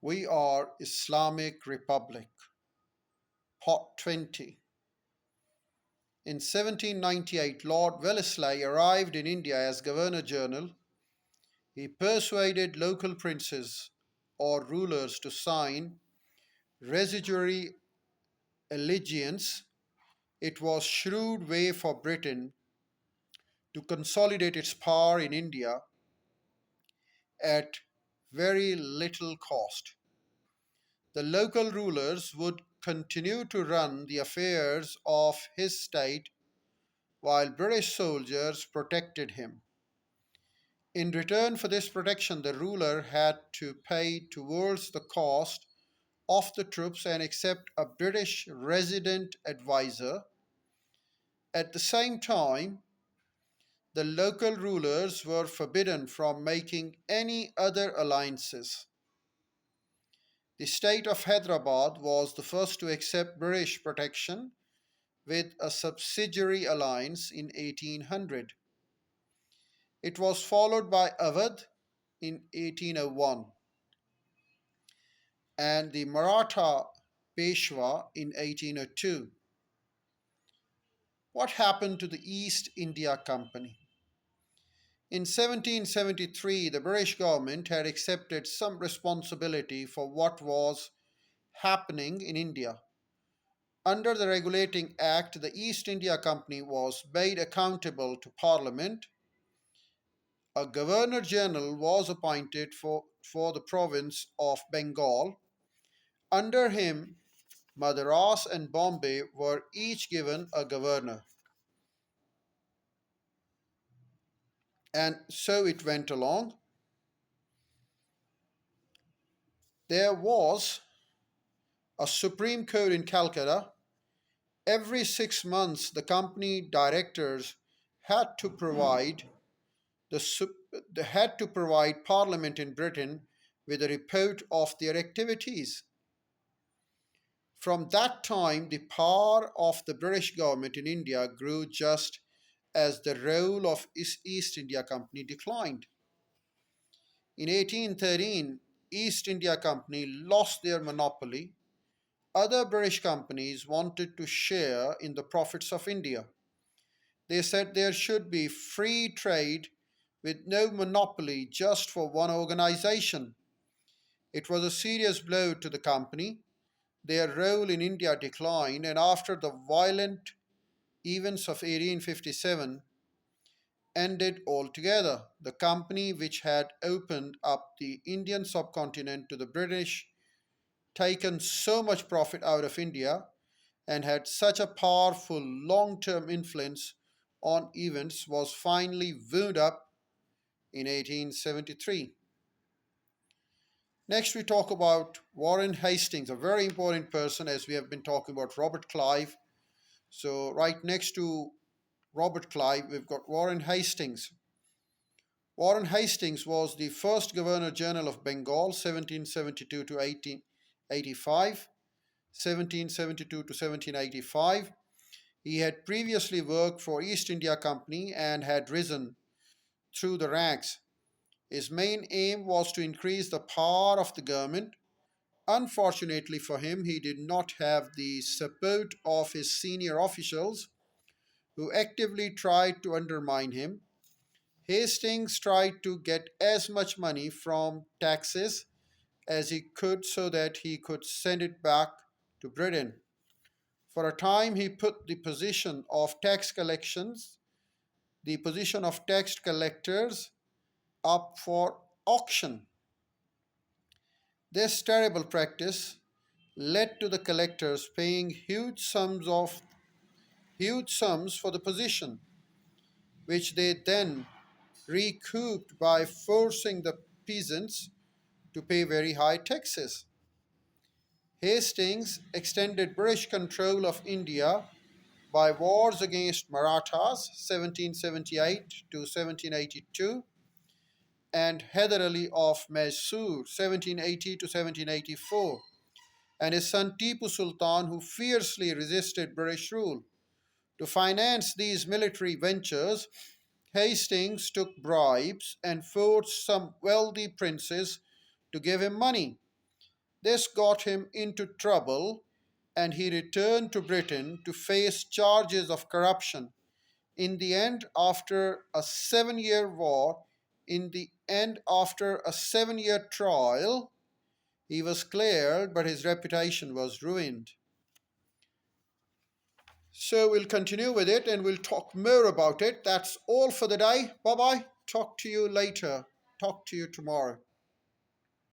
We are Islamic Republic. Part 20. In 1798, Lord Wellesley arrived in India as Governor General. He persuaded local princes or rulers to sign residuary allegiance. It was shrewd way for Britain to consolidate its power in India at very little cost. The local rulers would continue to run the affairs of his state while British soldiers protected him. In return for this protection, the ruler had to pay towards the cost of the troops and accept a British resident advisor. At the same time, the local rulers were forbidden from making any other alliances. The state of Hyderabad was the first to accept British protection with a subsidiary alliance in 1800. It was followed by Awadh in 1801 and the Maratha Peshwa in 1802. What happened to the East India Company? In 1773, the British government had accepted some responsibility for what was happening in India. Under the Regulating Act, the East India Company was made accountable to Parliament. A Governor General was appointed for the province of Bengal. Under him, Madras and Bombay were each given a governor. And so it went along. There was a Supreme Court in Calcutta. Every 6 months, the company directors had to provide they had to provide Parliament in Britain with a report of their activities. From that time, the power of the British government in India grew just as the role of East India Company declined. In 1813, East India Company lost their monopoly. Other British companies wanted to share in the profits of India. They said there should be free trade with no monopoly just for one organization. It was a serious blow to the company. Their role in India declined, and after the violent events of 1857 ended altogether. The company, which had opened up the Indian subcontinent to the British, taken so much profit out of India, and had such a powerful long term influence on events, was finally wound up in 1873. Next, we talk about Warren Hastings, a very important person, as we have been talking about Robert Clive. So, right next to Robert Clive, we've got Warren Hastings. Warren Hastings was the first Governor General of Bengal, 1772 to 1885. 1772 to 1785. He had previously worked for East India Company and had risen through the ranks. His main aim was to increase the power of the government. Unfortunately for him, he did not have the support of his senior officials who actively tried to undermine him. Hastings tried to get as much money from taxes as he could so that he could send it back to Britain. For a time, he put the position of tax collectors up for auction. This terrible practice led to the collectors paying huge sums for the position, which they then recouped by forcing the peasants to pay very high taxes. Hastings extended British control of India by wars against Marathas 1778 to 1782 and Hyder Ali of Mysore 1780 to 1784 and his son Tipu Sultan, who fiercely resisted British rule. To finance these military ventures, Hastings took bribes and forced some wealthy princes to give him money. This got him into trouble, and he returned to Britain to face charges of corruption. In the end, after a 7 year war, in the end, after a 7 year trial, he was cleared, but his reputation was ruined. So we'll continue with it and we'll talk more about it. That's all for the day. Bye bye. Talk to you later. Talk to you tomorrow.